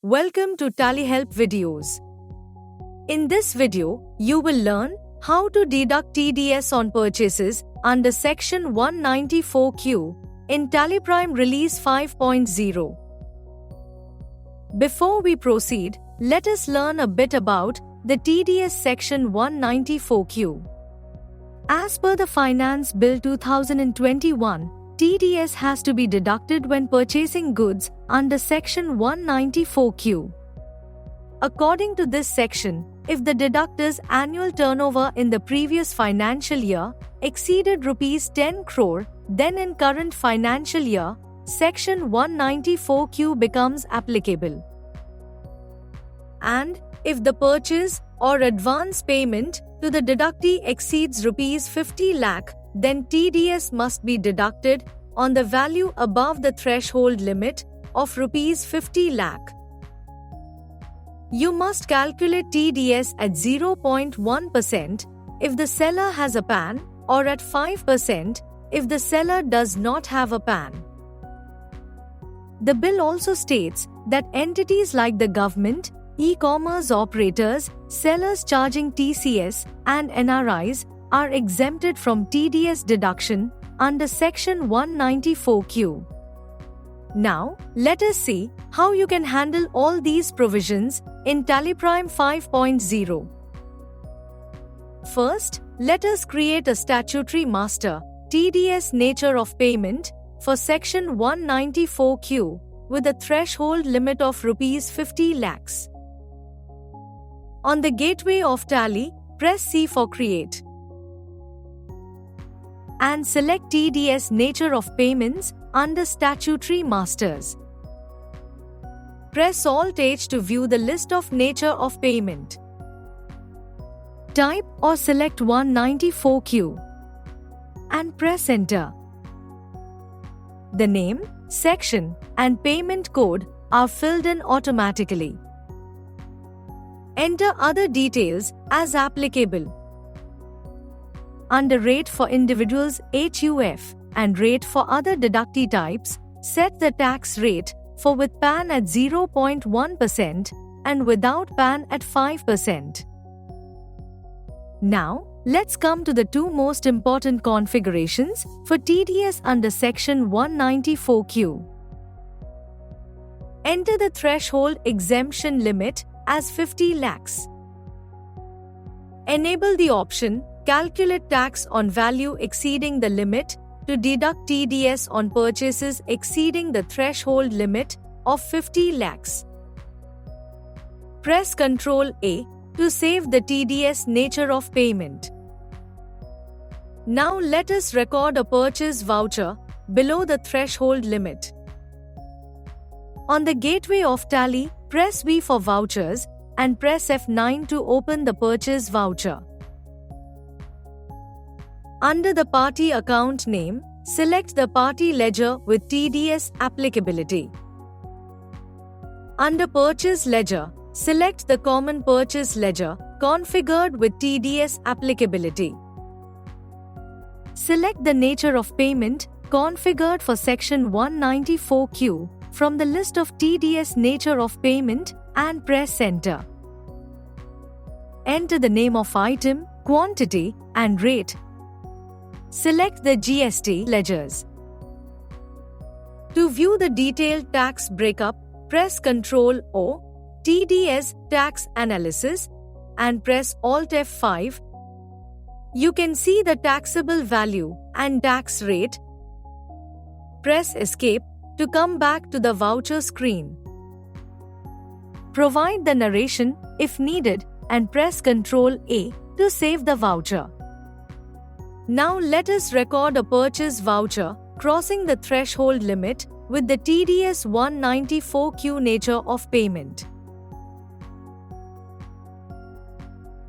Welcome to TallyHelp videos. In this video, you will learn how to deduct TDS on purchases under Section 194Q in TallyPrime Release 5.0. Before we proceed, let us learn a bit about the TDS Section 194Q. As per the Finance Bill 2021, TDS has to be deducted when purchasing goods under Section 194Q. According to this section, if the deductor's annual turnover in the previous financial year exceeded Rs 10 crore, then in current financial year, Section 194Q becomes applicable. And if the purchase or advance payment to the deductee exceeds Rs 50 lakh, then TDS must be deducted on the value above the threshold limit of Rs 50 lakh. You must calculate TDS at 0.1% if the seller has a PAN or at 5% if the seller does not have a PAN. The bill also states that entities like the government, e-commerce operators, sellers charging TCS, and NRIs are exempted from TDS deduction under Section 194Q. Now, let us see how you can handle all these provisions in TallyPrime 5.0. First, let us create a statutory master, TDS nature of payment, for Section 194Q with a threshold limit of Rs 50 lakhs. On the gateway of Tally, press C for Create and select TDS Nature of Payments under Statutory Masters. Press Alt-H to view the list of Nature of Payment. Type or select 194Q and press Enter. The name, section, and payment code are filled in automatically. Enter other details as applicable. Under Rate for Individuals HUF and Rate for other deductee types, set the tax rate for with PAN at 0.1% and without PAN at 5%. Now, let's come to the two most important configurations for TDS under Section 194Q. Enter the threshold exemption limit as 50 lakhs. Enable the option Calculate tax on value exceeding the limit to deduct TDS on purchases exceeding the threshold limit of 50 lakhs. Press Ctrl A to save the TDS nature of payment. Now let us record a purchase voucher below the threshold limit. On the gateway of Tally, press V for vouchers and press F9 to open the purchase voucher. Under the party account name, select the party ledger with TDS applicability. Under Purchase Ledger, select the Common Purchase Ledger configured with TDS applicability. Select the nature of payment configured for Section 194Q from the list of TDS nature of payment and press Enter. Enter the name of item, quantity, and rate. Select the GST ledgers. To view the detailed tax breakup, press Ctrl O, TDS Tax Analysis, and press Alt F5. You can see the taxable value and tax rate. Press Escape to come back to the voucher screen. Provide the narration if needed and press Ctrl A to save the voucher. Now let us record a purchase voucher crossing the threshold limit with the TDS 194Q nature of payment.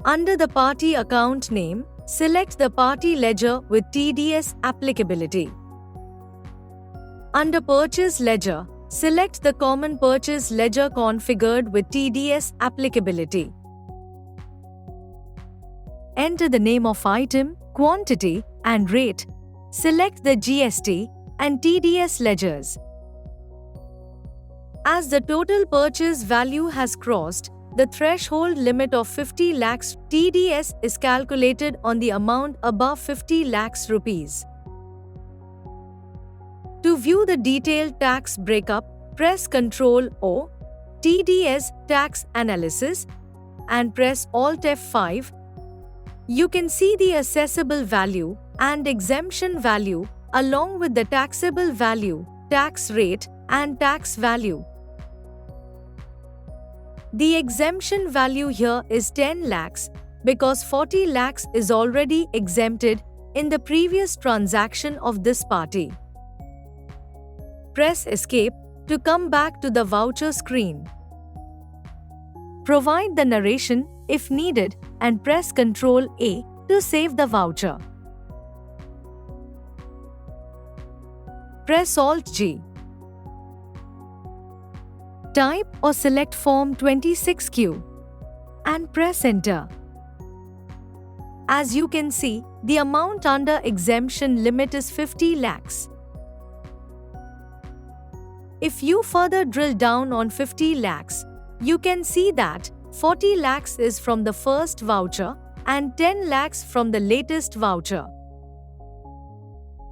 Under the party account name, select the party ledger with TDS applicability. Under Purchase Ledger, select the Common Purchase Ledger configured with TDS applicability. Enter the name of item, quantity, and rate. Select the GST and TDS ledgers. As the total purchase value has crossed the threshold limit of 50 lakhs, TDS is calculated on the amount above 50 lakhs rupees. To view the detailed tax breakup, press Ctrl O, TDS Tax Analysis, and press Alt F5. You can see the assessable value and exemption value along with the taxable value, tax rate, and tax value. The exemption value here is 10 lakhs because 40 lakhs is already exempted in the previous transaction of this party. Press Escape to come back to the voucher screen. Provide the narration if needed and press Ctrl A to save the voucher. Press Alt G. Type or select Form 26Q and press Enter. As you can see, the amount under exemption limit is 50 lakhs. If you further drill down on 50 lakhs, you can see that 40 lakhs is from the first voucher and 10 lakhs from the latest voucher.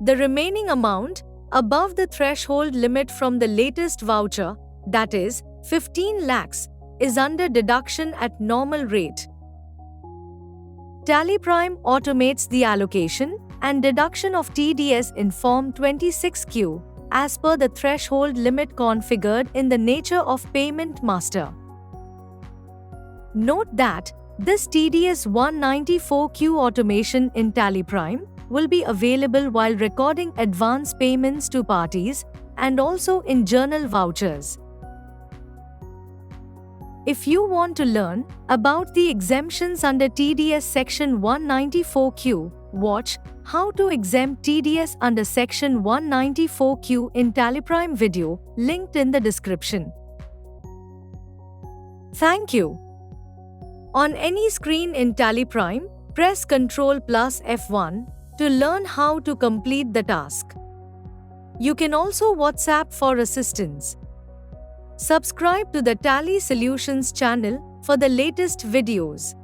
The remaining amount above the threshold limit from the latest voucher, that is 15 lakhs, is under deduction at normal rate. TallyPrime automates the allocation and deduction of TDS in Form 26Q as per the threshold limit configured in the nature of Payment Master. Note that this TDS 194Q automation in TallyPrime will be available while recording advance payments to parties and also in journal vouchers. If you want to learn about the exemptions under TDS Section 194Q, watch How to Exempt TDS under Section 194Q in TallyPrime video linked in the description. Thank you. On any screen in TallyPrime, press Ctrl plus F1 to learn how to complete the task. You can also WhatsApp for assistance. Subscribe to the Tally Solutions channel for the latest videos.